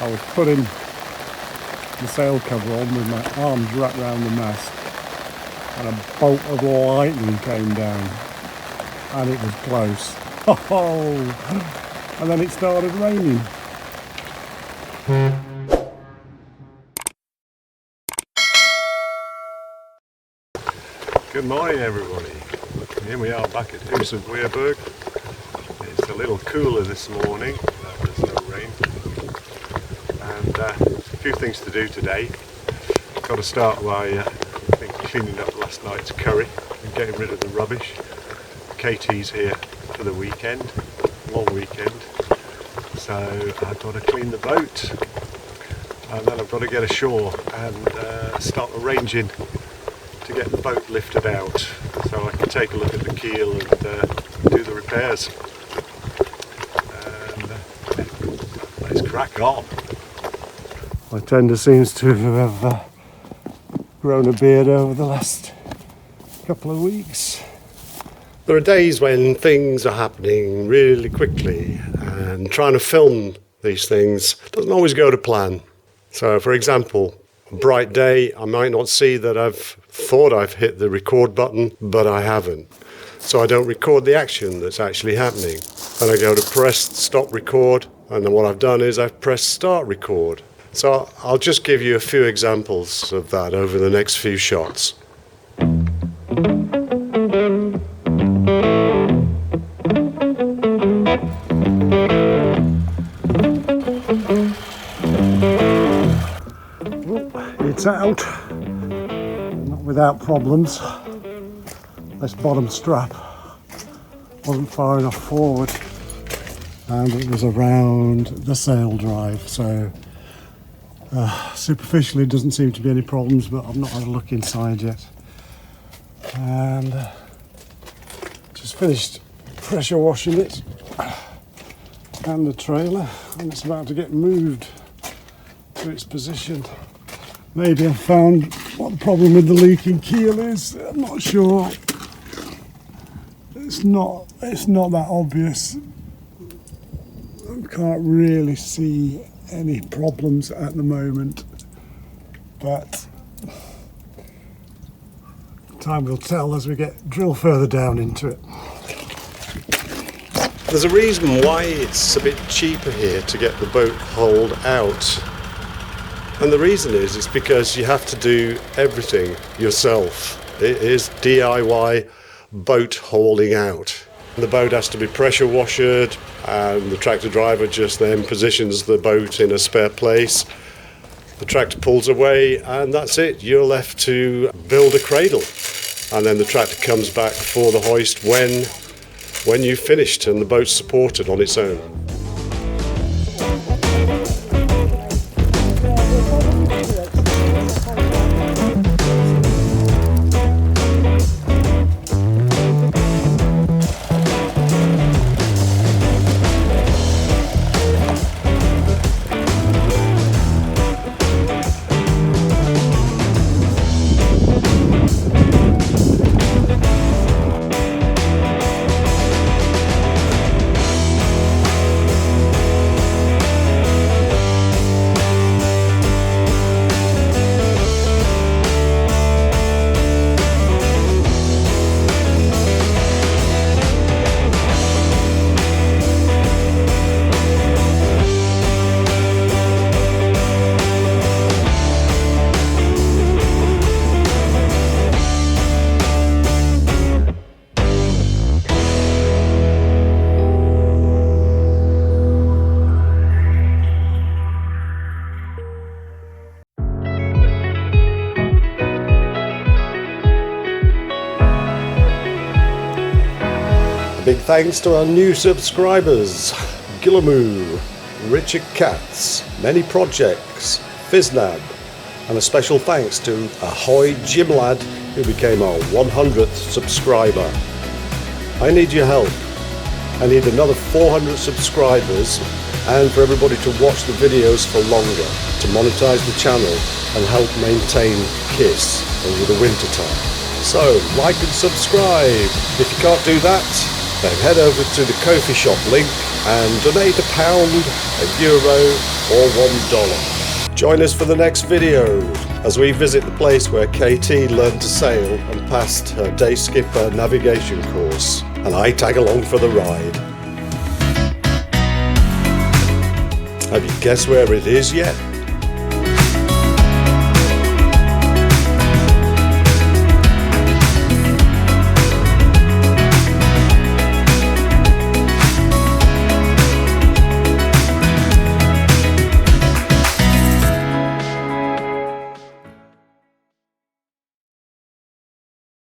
I was putting the sail cover on with my arms wrapped around the mast, and a bolt of lightning came down, and it was close. Oh, and then it started raining. Good morning, everybody. Here we are back at Hoo Ness Yacht Club. It's a little cooler this morning. There's no rain, and a few things to do today. Got to start by cleaning up last night's curry and getting rid of the rubbish. Katie's here for the weekend, long weekend, so I've got to clean the boat, and then I've got to get ashore and start arranging to get the boat lifted out so I can take a look at the keel and do the repairs. And let's crack on. My tender seems to have grown a beard over the last couple of weeks. There are days when things are happening really quickly, and trying to film these things doesn't always go to plan. So, for example, a bright day, I might not see that I've thought I've hit the record button, but I haven't. So I don't record the action that's actually happening. And I go to press stop record, and then what I've done is I've pressed start record. So I'll just give you a few examples of that over the next few shots. It's out, not without problems. This bottom strap wasn't far enough forward, and it was around the sail drive, so superficially doesn't seem to be any problems, but I've not had a look inside yet. And just finished pressure washing it and the trailer, and it's about to get moved to its position. Maybe I've found what the problem with the leaking keel is. I'm not sure. It's not that obvious. I can't really see any problems at the moment, but time will tell as we drill further down into it. There's a reason why it's a bit cheaper here to get the boat hauled out. And the reason is because you have to do everything yourself. It is DIY boat hauling out. The boat has to be pressure washed, and the tractor driver just then positions the boat in a spare place. The tractor pulls away, and that's it. You're left to build a cradle. And then the tractor comes back for the hoist when you've finished and the boat's supported on its own. Big thanks to our new subscribers, Gillamoo, Richard Katz, Many Projects, Fiznab, and a special thanks to Ahoy Jim Lad, who became our 100th subscriber. I need your help. I need another 400 subscribers, and for everybody to watch the videos for longer, to monetize the channel and help maintain KISS over the winter time. So, like and subscribe. If you can't do that, then head over to the Ko-fi shop link and donate £1, €1 or $1. Join us for the next video as we visit the place where KT learned to sail and passed her day skipper navigation course, and I tag along for the ride. Have you guessed where it is yet?